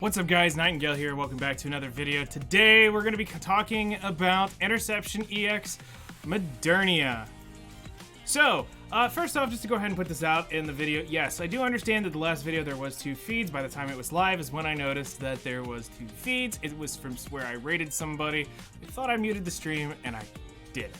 What's up guys, Nightingale here, welcome back to another video. Today we're going to be talking about Interception EX Modernia. So, first off, just to go ahead and put this out in the video, yes, I do understand that the last video there was 2 feeds. By the time it was live is when I noticed that there was 2 feeds. It was from where I rated somebody. I thought I muted the stream, and I didn't.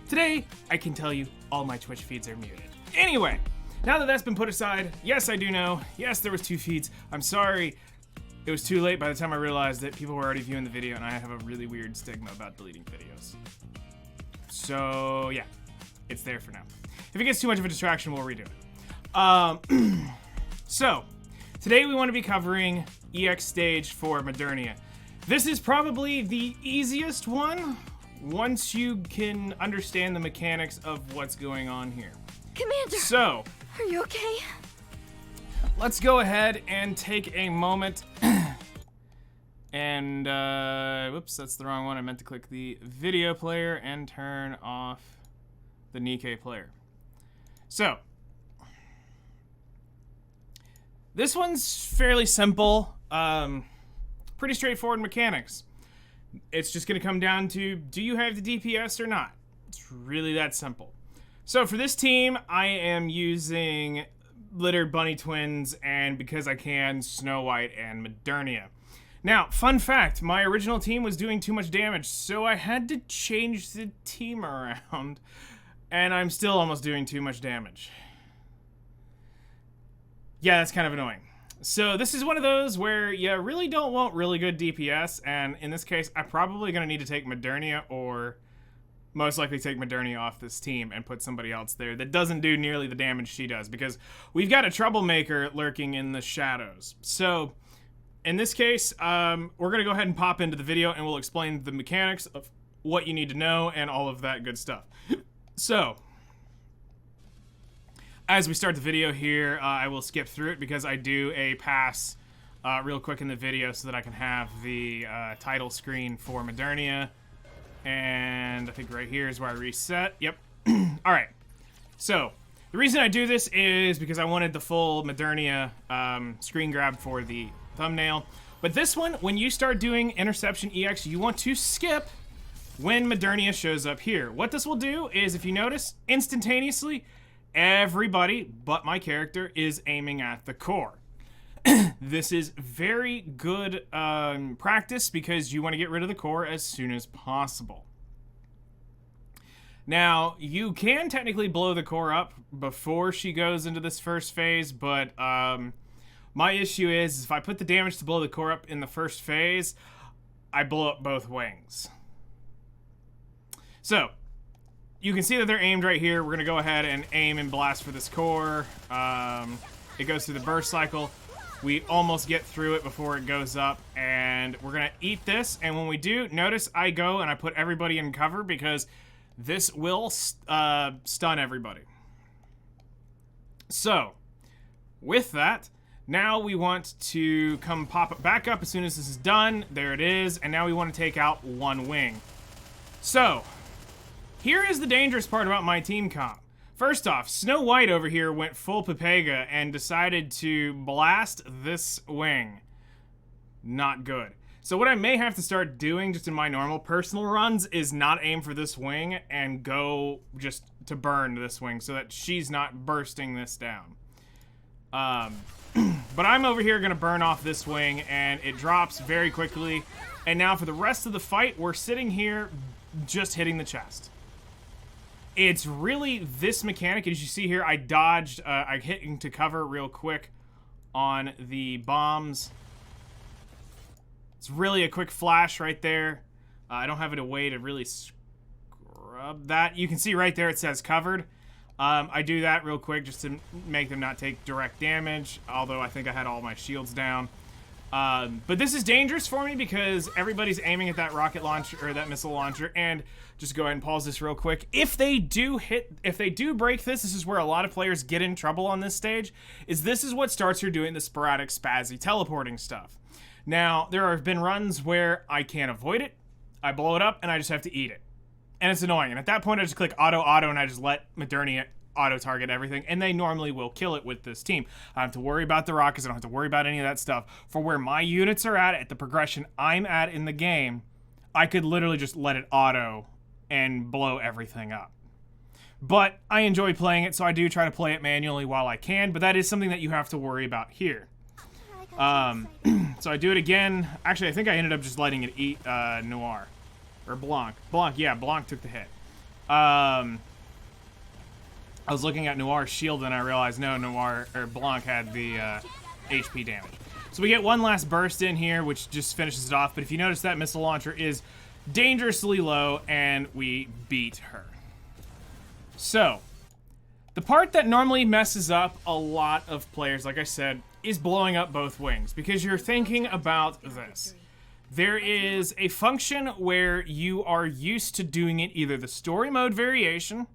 Today, I can tell you all my Twitch feeds are muted. Anyway, now that that's been put aside, yes, I do know. Yes, there was 2 feeds. I'm sorry. It was too late by the time I realized that people were already viewing the video, and I have a really weird stigma about deleting videos. So, yeah, it's there for now. If it gets too much of a distraction, we'll redo it. So, today we want to be covering EX stage for Modernia. This is probably the easiest one, once you can understand the mechanics of what's going on here. Commander! So, are you okay? let's go ahead and take a moment and, whoops, that's the wrong one. I meant to click the video player and turn off the Nikke player. So, this one's fairly simple, pretty straightforward mechanics. It's just gonna come down to, do you have the DPS or not? It's really that simple. So for this team, I am using Littered Bunny Twins, and because I can, Snow White and Modernia. Now, fun fact, my original team was doing too much damage, so I had to change the team around, and I'm still almost doing too much damage. Yeah, that's kind of annoying. So this is one of those where you really don't want really good DPS, and in this case, I'm probably going to need to take Modernia, or most likely take Modernia off this team and put somebody else there that doesn't do nearly the damage she does, because we've got a troublemaker lurking in the shadows. So in this case, we're going to go ahead and pop into the video, and we'll explain the mechanics of what you need to know and all of that good stuff. So, as we start the video here, I will skip through it because I do a pass real quick in the video so that I can have the title screen for Modernia. And I think right here is where I reset. Yep. All right. So, the reason I do this is because I wanted the full Modernia screen grab for the thumbnail. But this one, when you start doing Interception EX, you want to skip when Modernia shows up here. What this will do is, if you notice, instantaneously, everybody but my character is aiming at the core. This is very good practice because you want to get rid of the core as soon as possible. Now, you can technically blow the core up before she goes into this first phase, but my issue is if I put the damage to blow the core up in the first phase, I blow up both wings. So, you can see that they're aimed right here. We're going to go ahead and aim and blast for this core. It goes through the burst cycle. We almost get through it before it goes up, and we're going to eat this. And when we do, notice I go and I put everybody in cover because this will stun everybody. So, with that, now we want to come pop it back up as soon as this is done. There it is. And now we want to take out one wing. So, here is the dangerous part about my team comp. First off, Snow White over here went full Pepega and decided to blast this wing. Not good. So what I may have to start doing just in my normal personal runs is not aim for this wing and go just to burn this wing so that she's not bursting this down. But I'm over here going to burn off this wing, and it drops very quickly. And now for the rest of the fight, we're sitting here just hitting the chest. It's really this mechanic. As you see here, I dodged, I hit into cover real quick on the bombs. It's really a quick flash right there. I don't have a way to really scrub that. You can see right there it says covered. I do that real quick just to make them not take direct damage, although I think I had all my shields down. But this is dangerous for me because everybody's aiming at that rocket launcher, or that missile launcher, and just go ahead and pause this real quick. If they do break this, this is where a lot of players get in trouble on this stage, this is what starts her doing the sporadic spazzy teleporting stuff. Now, there have been runs where I can't avoid it, I blow it up, and I just have to eat it. And it's annoying, and at that point I just click auto, and I just let Modernia auto-target everything, and they normally will kill it with this team. I don't have to worry about the rockets. I don't have to worry about any of that stuff. For where my units are at the progression I'm at in the game, I could literally just let it auto and blow everything up. But I enjoy playing it, so I do try to play it manually while I can, but that is something that you have to worry about here. So I do it again. Actually, I think I ended up just letting it eat Noir. Or Blanc. Blanc, yeah, Blanc took the hit. I was looking at Noir's shield and I realized no, Blanc had the HP damage. So we get one last burst in here, which just finishes it off, but if you notice, that missile launcher is dangerously low, and we beat her. So, the part that normally messes up a lot of players, like I said, is blowing up both wings, because you're thinking about this. There is a function where you are used to doing it either the story mode variation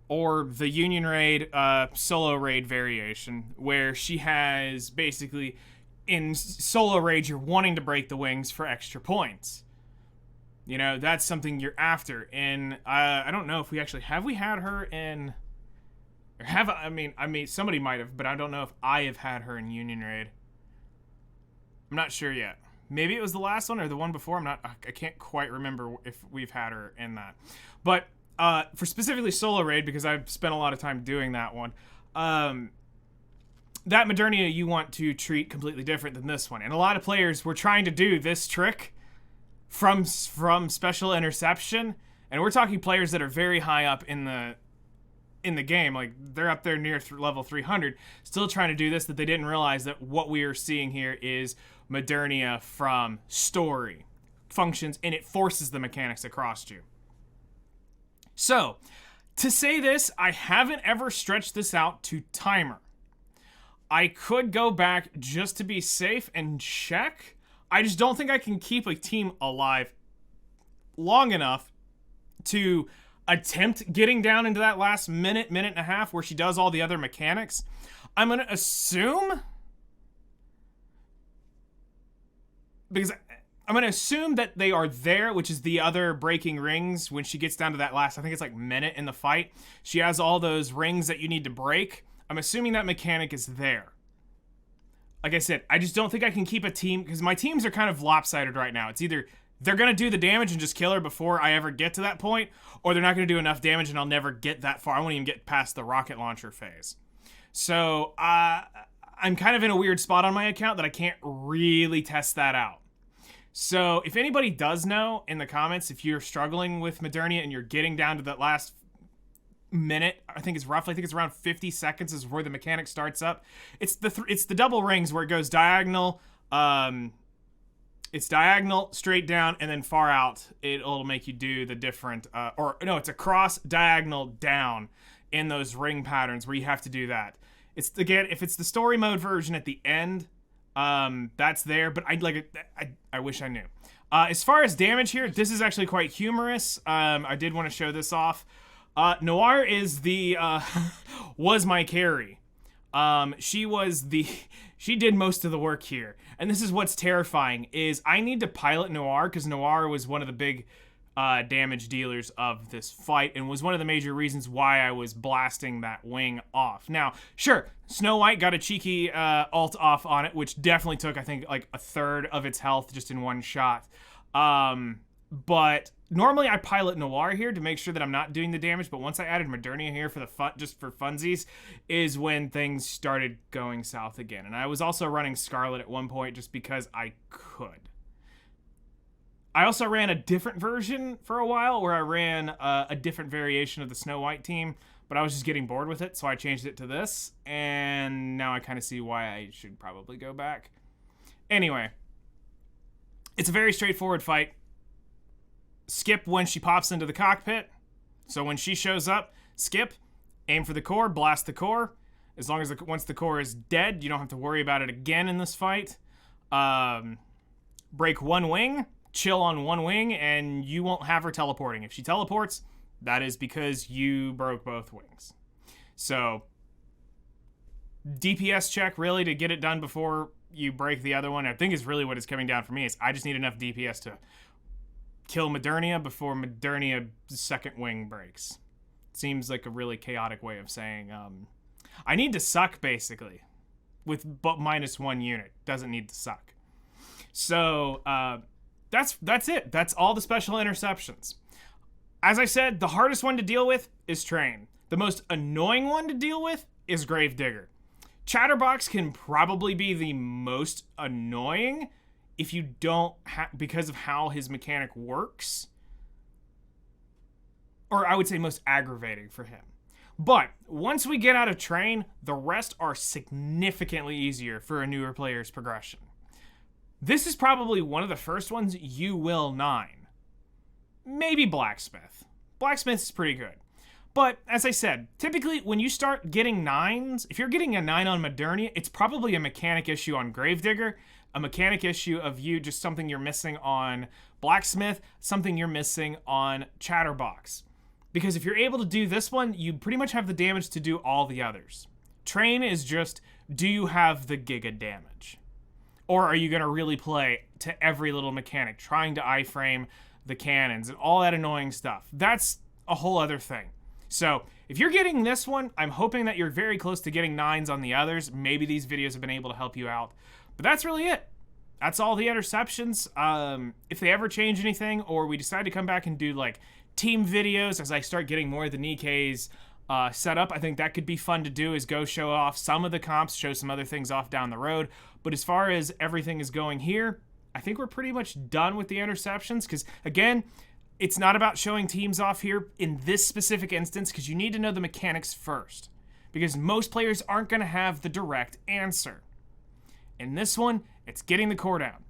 or the Union Raid solo raid variation, where she has basically, in solo raid, you're wanting to break the wings for extra points. You know, that's something you're after. And I don't know if we actually have we had her in, or have I mean somebody might have, but I don't know if I have had her in Union Raid. I'm not sure yet. Maybe it was the last one or the one before. I can't quite remember if we've had her in that. But for specifically solo raid, because I've spent a lot of time doing that one, that Modernia you want to treat completely different than this one. And a lot of players were trying to do this trick from special interception, and we're talking players that are very high up in the game, like they're up there near level 300, still trying to do this, that they didn't realize that what we are seeing here is Modernia from story functions, and it forces the mechanics across you. So, to say this, I haven't ever stretched this out to timer. I could go back just to be safe and check. I just don't think I can keep a team alive long enough to attempt getting down into that last minute and a half where she does all the other mechanics. I'm going to assume, because I'm going to assume that they are there, which is the other breaking rings. When she gets down to that last, I think it's like minute in the fight, she has all those rings that you need to break. I'm assuming that mechanic is there. Like I said, I just don't think I can keep a team, because my teams are kind of lopsided right now. It's either they're going to do the damage and just kill her before I ever get to that point, or they're not going to do enough damage and I'll never get that far. I won't even get past the rocket launcher phase. So I'm kind of in a weird spot on my account that I can't really test that out. So if anybody does know in the comments, if you're struggling with Modernia and you're getting down to that last minute, I think it's around 50 seconds is where the mechanic starts up. It's the double rings where it goes diagonal, it's diagonal, straight down, and then far out. It'll make you do the different, it's a cross, diagonal, down in those ring patterns where you have to do that. It's, again, if it's the story mode version at the end, that's there, but I wish I knew. As far as damage here, this is actually quite humorous. I did want to show this off. Noir is was my carry. She did most of the work here. And this is what's terrifying, is I need to pilot Noir, because Noir was one of the big damage dealers of this fight, and was one of the major reasons why I was blasting that wing off. Now, sure, Snow White got a cheeky ult off on it, which definitely took, I think, like a third of its health just in one shot. But normally I pilot Noir here to make sure that I'm not doing the damage, but once I added Modernia here for the fun, just for funsies, is when things started going south again. And I was also running Scarlet at one point just because I could. I also ran a different version for a while where I ran a different variation of the Snow White team, but I was just getting bored with it, so I changed it to this, and now I kind of see why I should probably go back. Anyway, it's a very straightforward fight. Skip when she pops into the cockpit. So when she shows up, skip, aim for the core, blast the core. As long as once the core is dead, you don't have to worry about it again in this fight. Break one wing, chill on one wing, and you won't have her teleporting. If she teleports, that is because you broke both wings. So DPS check really to get it done before you break the other one, I think is really what is coming down for me, is I just need enough DPS to kill Modernia before Modernia's second wing breaks. seems like a really chaotic way of saying I need to suck, basically, with but -1 unit. Doesn't need to suck. So that's it. That's all the special interceptions. As I said, the hardest one to deal with is Train. The most annoying one to deal with is Gravedigger. Chatterbox can probably be the most annoying if you don't because of how his mechanic works. Or I would say most aggravating for him. But once we get out of Train, the rest are significantly easier for a newer player's progression. This is probably one of the first ones you will 9. Maybe Blacksmith. Blacksmith is pretty good. But as I said, typically when you start getting 9s, if you're getting a 9 on Modernia, it's probably a mechanic issue on Gravedigger, a mechanic issue of you, just something you're missing on Blacksmith, something you're missing on Chatterbox. Because if you're able to do this one, you pretty much have the damage to do all the others. Train is just, do you have the giga damage? Or are you going to really play to every little mechanic, trying to iframe the cannons and all that annoying stuff? That's a whole other thing. So if you're getting this one, I'm hoping that you're very close to getting 9s on the others. Maybe these videos have been able to help you out. But that's really it. That's all the interceptions. If they ever change anything, or we decide to come back and do like team videos as I start getting more of the Nikke's set up, I think that could be fun to do, is go show off some of the comps, show some other things off down the road. But as far as everything is going here, I think we're pretty much done with the interceptions, because again, it's not about showing teams off here in this specific instance, because you need to know the mechanics first, because most players aren't going to have the direct answer. In this one, it's getting the core down.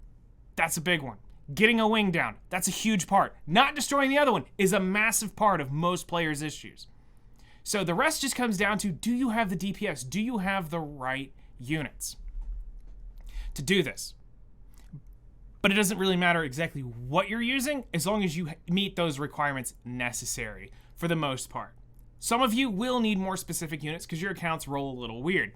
That's a big one. Getting a wing down, that's a huge part. Not destroying the other one is a massive part of most players' issues. So the rest just comes down to, do you have the DPS? Do you have the right units to do this? But it doesn't really matter exactly what you're using, as long as you meet those requirements necessary for the most part. Some of you will need more specific units because your accounts roll a little weird.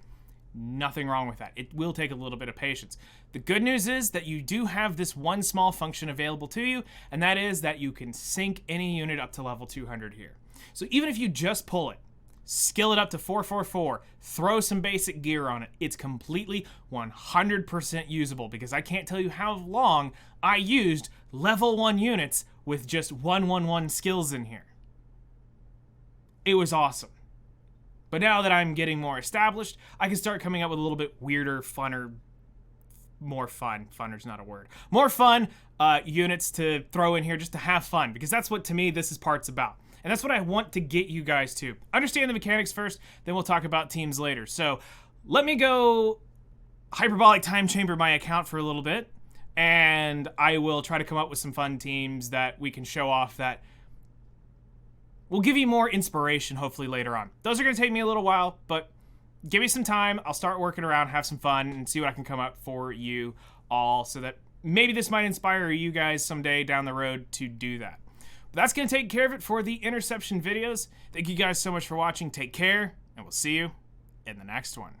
Nothing wrong with that. It will take a little bit of patience. The good news is that you do have this one small function available to you, and that is that you can sync any unit up to level 200 here. So even if you just pull it, skill it up to 444, throw some basic gear on it, it's completely 100% usable, because I can't tell you how long I used level 1 units with just 111 skills in here. It was awesome. But now that I'm getting more established, I can start coming up with a little bit weirder, funner, more fun. Funner's not a word. More fun units to throw in here just to have fun, because that's what, to me, this is part's about. And that's what I want to get you guys to. Understand the mechanics first, then we'll talk about teams later. So let me go hyperbolic time chamber my account for a little bit, and I will try to come up with some fun teams that we can show off that will give you more inspiration, hopefully, later on. Those are going to take me a little while, but give me some time. I'll start working around, have some fun, and see what I can come up for you all, so that maybe this might inspire you guys someday down the road to do that. But that's going to take care of it for the interception videos. Thank you guys so much for watching. Take care, and we'll see you in the next one.